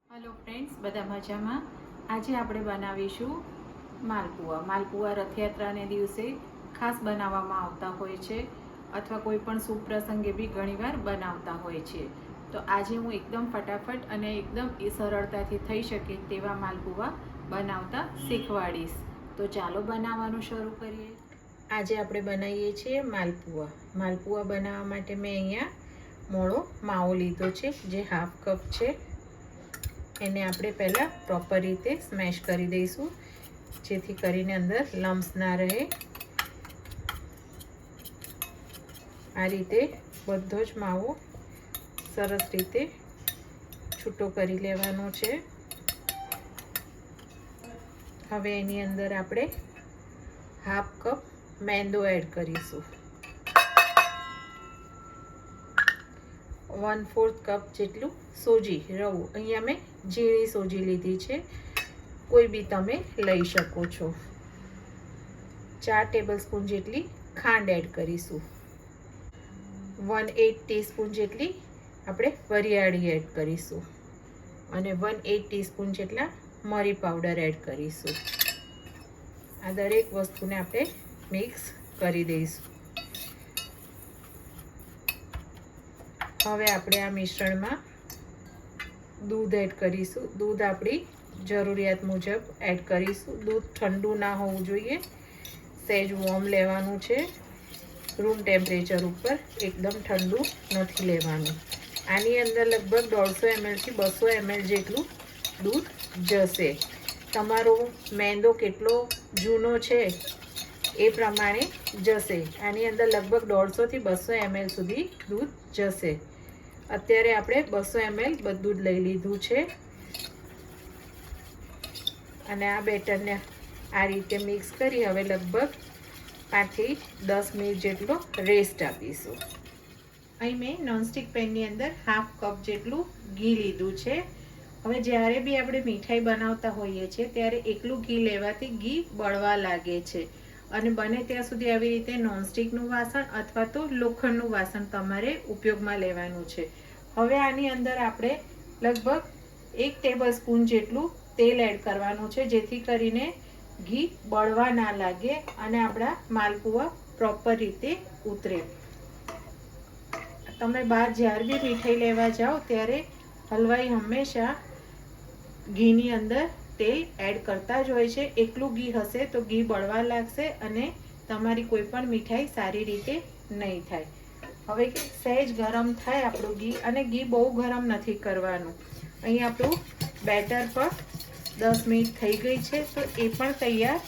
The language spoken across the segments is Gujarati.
हेलो फ्रेंड्स, बधा मजामां। आज આપણે બનાવીશું માલપુઆ। માલપુઆ રથયાત્રાને દિવસે ખાસ બનાવવામાં આવતા હોય છે અથવા કોઈ પણ શુભ પ્રસંગે બી ઘણીવાર બનાવતા હોય છે। તો આજે હું એકદમ ફટાફટ અને એકદમ સરળતાથી થઈ શકે તેવા માલપુઆ બનાવતા શીખવાડીશ। તો ચાલો બનાવવાનું શરૂ કરીએ। આજે આપણે બનાવીએ છીએ માલપુઆ। માલપુઆ બનાવવા માટે મેં અહીંયા મોળો માવો લીધો છે, જે હાફ કપ છે। એને આપણે પહેલાં પ્રોપર રીતે સ્મેશ કરી દઈશું, જેથી કરીને અંદર લમ્સ ના રહે। આ રીતે બધો જ માવો સરસ રીતે છૂટો કરી લેવાનો છે। હવે એની અંદર આપણે હાફ કપ મેંદો એડ કરીશું, 1/4 કપ જેટલું સોજી રવું, અહીંયા મેં ઝીણી સોજી લીધી છે, કોઈ બી તમે લઈ શકો છો। 4 ટેબલસ્પૂન જેટલી ખાંડ એડ કરીશું, 1/8 ટીસ્પૂન જેટલી આપણે વરિયાળી એડ કરીશું અને 1/8 ટીસ્પૂન જેટલા મરી પાવડર એડ કરીશું। આ દરેક વસ્તુને આપણે મિક્સ કરી દઈશું। હવે આપણે આ મિશ્રણમાં दूध एड करीशू। दूध अपनी जरूरियात मुजब एड करीशू। दूध ठंडू ना होवुं जोईए, सहज वॉर्म लेवानुं छे, रूम टेम्परेचर पर, एकदम ठंडू नहीं लेवानुं। आनी अंदर लगभग 150 ml थी 200 ml जेटलुं दूध जशे। तमारो मैंदो केटलो जूनो छे ए प्रमाणे जशे। आनी अंदर लगभग 150 थी 200 ml सुधी दूध जशे। અત્યારે આપણે 200 ml બધું જ લઈ લીધું છે અને આ બેટરને આ રીતે મિક્સ કરી હવે લગભગ 5 થી 10 મિનિટ જેટલો રેસ્ટ આપીશું। અહીં મેં નોનસ્ટિક પેનની અંદર હાફ કપ જેટલું ઘી લીધું છે। હવે જ્યારે બી આપણે મીઠાઈ બનાવતા હોઈએ છીએ ત્યારે એકલું ઘી લેવાથી ઘી બળવા લાગે છે અને બને ત્યાં સુધી આવી રીતે નોનસ્ટિકનું વાસણ અથવા તો લોખંડનું વાસણ તમારે ઉપયોગમાં લેવાનું છે। હવે આની અંદર આપણે લગભગ 1 ટેબલસ્પૂન જેટલું તેલ એડ કરવાનું છે, જેથી કરીને ઘી બળવા ના લાગે અને આપણા માલપુઆ પ્રોપર રીતે ઉતરે। તમે બહાર જ્યારે બી મીઠાઈ લેવા જાઓ ત્યારે હલવાઈ હંમેશા ઘીની અંદર તેલ એડ કરતા જ હોય છે। એકલું ઘી હશે તો ઘી બળવા લાગશે અને તમારી કોઈ પણ મીઠાઈ સારી રીતે નહીં થાય। હવે સહેજ ગરમ થાય આપણું ઘી, અને ઘી બહુ ગરમ નથી કરવાનું। અહીં આપણું બેટર પણ 10 મિનિટ થઈ ગઈ છે, તો એ પણ તૈયાર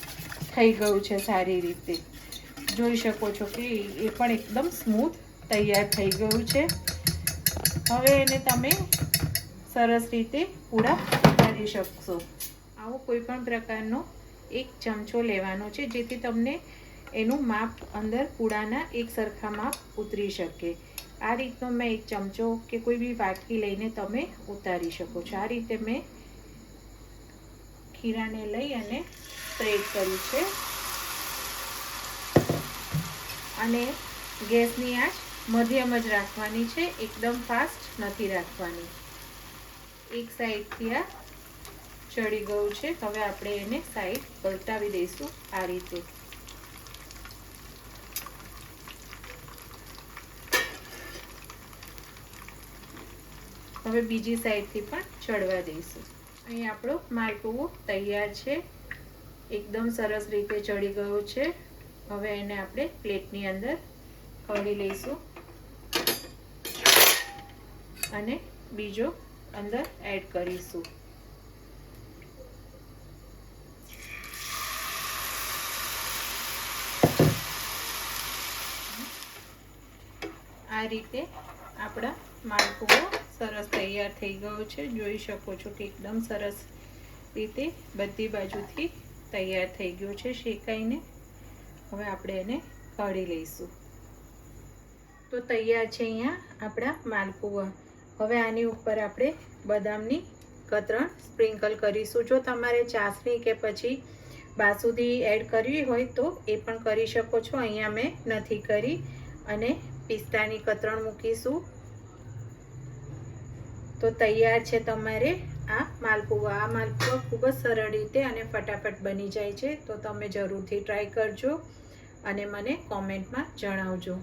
થઈ ગયું છે સારી રીતે। જોઈ શકો છો કે એ પણ એકદમ સ્મૂથ તૈયાર થઈ ગયું છે। હવે એને તમે સરસ રીતે પૂરા કરી શકશો। આવો કોઈ પણ પ્રકારનો એક ચમચો લેવાનો છે, જેથી તમને એનું માપ અંદર પૂડાના એક સરખા માપ ઉતરી શકે। આ રીતનો મેં એક ચમચો કે કોઈ બી વાટકી લઈને તમે ઉતારી શકો છો। આ રીતે મેં ખીરાને લઈ અને સ્પ્રેડ કર્યું છે અને ગેસની આંચ મધ્યમ જ રાખવાની છે, એકદમ ફાસ્ટ નથી રાખવાની। એક સાઈડથી આ ચડી ગયું છે, હવે આપણે એને સાઈડ પલટાવી દઈશું આ રીતે। હવે બીજી સાઈડથી પણ ચડવા દઈશું। અહીં આપણો માલપુઓ તૈયાર છે, એકદમ સરસ રીતે ચડી ગયો છે। હવે એને આપણે પ્લેટની અંદર કાઢી લઈશું અને બીજો અંદર એડ કરીશું। આ રીતે આપણા માલપુઓ સરસ તૈયાર થઈ ગયો છે। જોઈ શકો છો કે એકદમ સરસ રીતે બધી બાજુથી તૈયાર થઈ ગયો છે શેકાઈને। હવે આપણે એને કાઢી લઈશું। તો તૈયાર છે અહીંયા આપણા માલપુઆ। હવે આની ઉપર આપણે બદામની કતરણ સ્પ્રિંકલ કરીશું। જો તમારે ચાસણી કે પછી બાસુંદી એડ કરવી હોય તો એ પણ કરી શકો છો, અહીંયા મેં નથી કરી। અને પિસ્તાની કતરણ મૂકીશું। તો તૈયાર છે તમારે આ માલપુઆ ખૂબ જ સરળ રીતે અને ફટાફટ બની જાય છે. તો તમે જરૂરથી ટ્રાય કરજો અને મને કોમેન્ટમાં જણાવજો.